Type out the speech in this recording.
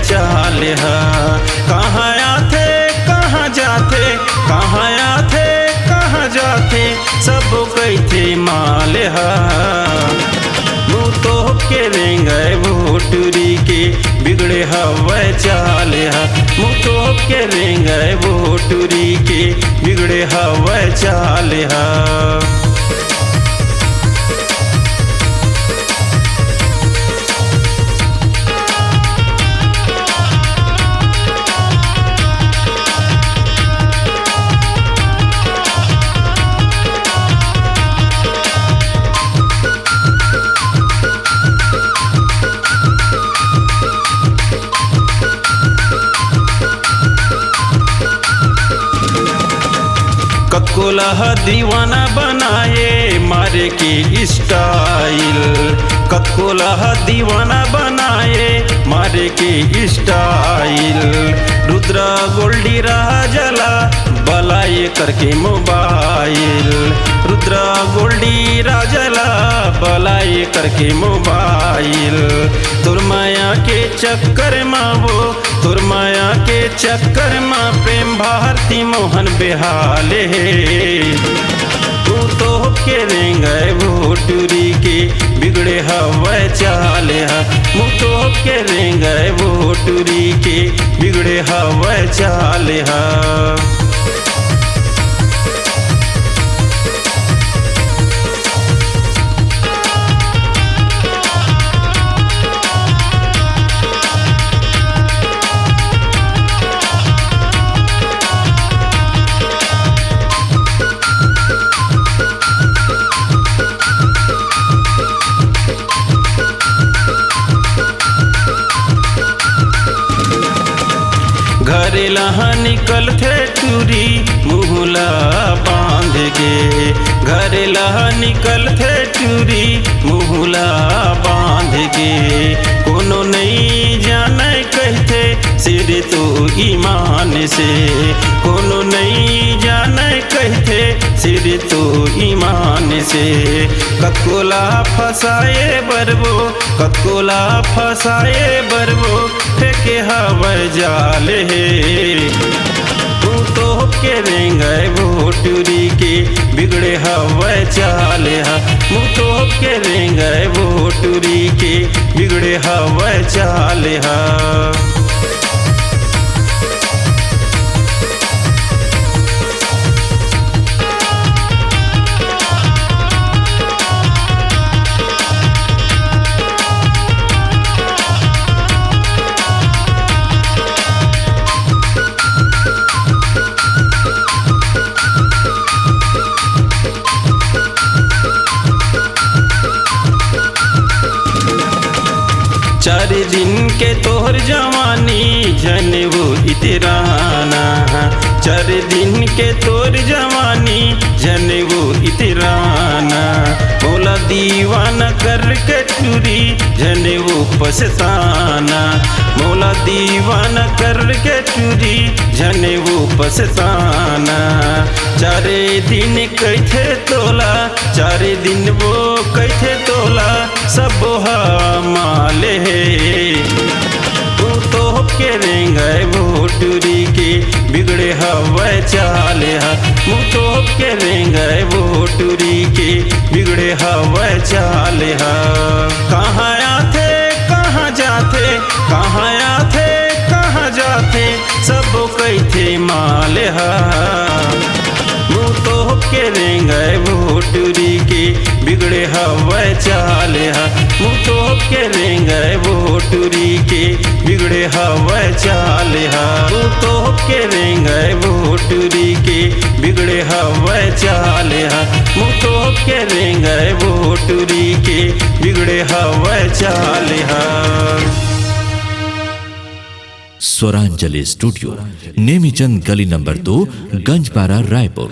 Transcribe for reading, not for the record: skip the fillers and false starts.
चाल हा। कहाँ आथे कहाँ जाथे, कहाँ आथे कहाँ जाथे, सब कैथे माल हा। मुँह तो के रेंगे भोटुरी के बिगड़े हवा चाल हा। मुँह तो के रेंगे भोटुरी के बिगड़े हवा चाल हा। ककोला दीवाना बनाए मारे के स्टाइल, ककोला दीवाना बनाए मारे के स्टाइल। रुद्रा गोल्डी राजला बलाए करके मोबाइल, रुद्रा गोल्डी राजला बलाए करके मोबाइल। तुर माया के चक्कर माँ वो, तुर माया के चक्कर माँ प्रेम भारती मोहन बेहाले। तू तो के रेंगे भोटुरी के बिगड़े हवा चाल हा। मुँह तो के रेंगे भोटुरी के बिगड़े हवा चाल हा। घरे लहा निकल थे टूरी मुहला बांध के, घरे लहा निकल थे टूरी मुहला बांध के। कोनो नहीं जाने कहते सिर तो ईमान से, कोनो नहीं जाने कहते सिर तो ईमान से। ककोला फसाए बरबो, ककोला फसाए बरबो फेंके हवा जाल है। तू तो के रेंगे भोटुरी के बिगड़े हवा चाल हा। मुँह तो के रेंगे भोटुरी के बिगड़े हवा चाल हा। चार दिन के तोहर जवानी जनवो इतराना, चार दिन के तोर जवानी जनवो इतराना। बोला दीवाना करके टूरी जनवो पछताना, बोला दीवाना करके टूरी जनवो पछताना। चारे दिन कैथे तोला, चारे दिन वो कैथे तोला सब माल है। तू तो के रेंगे भोटुरी के बिगड़े हवा चाल हा। मुँह तो के रेंगे भोटुरी के बिगड़े हवा चाल हा। कहाँ आथे कहाँ जाथे, कहाँ आथे कहाँ जाथे, सब कैथे माल हा। मुँह तो के रेंगे भोटुरी के बिगड़े हवा चाल हा। मुँह तो के रेंगे भोटुरी के बिगड़े हवा चाल हा। मुँह तो के रेंगे भोटुरी के बिगड़े हवा चाल हा। मुँह तो के रेंगे भोटुरी के बिगड़े हवा चाल हा। स्वरांजलि स्टूडियो, नेमीचंद गली नंबर 2, गंजपारा, रायपुर।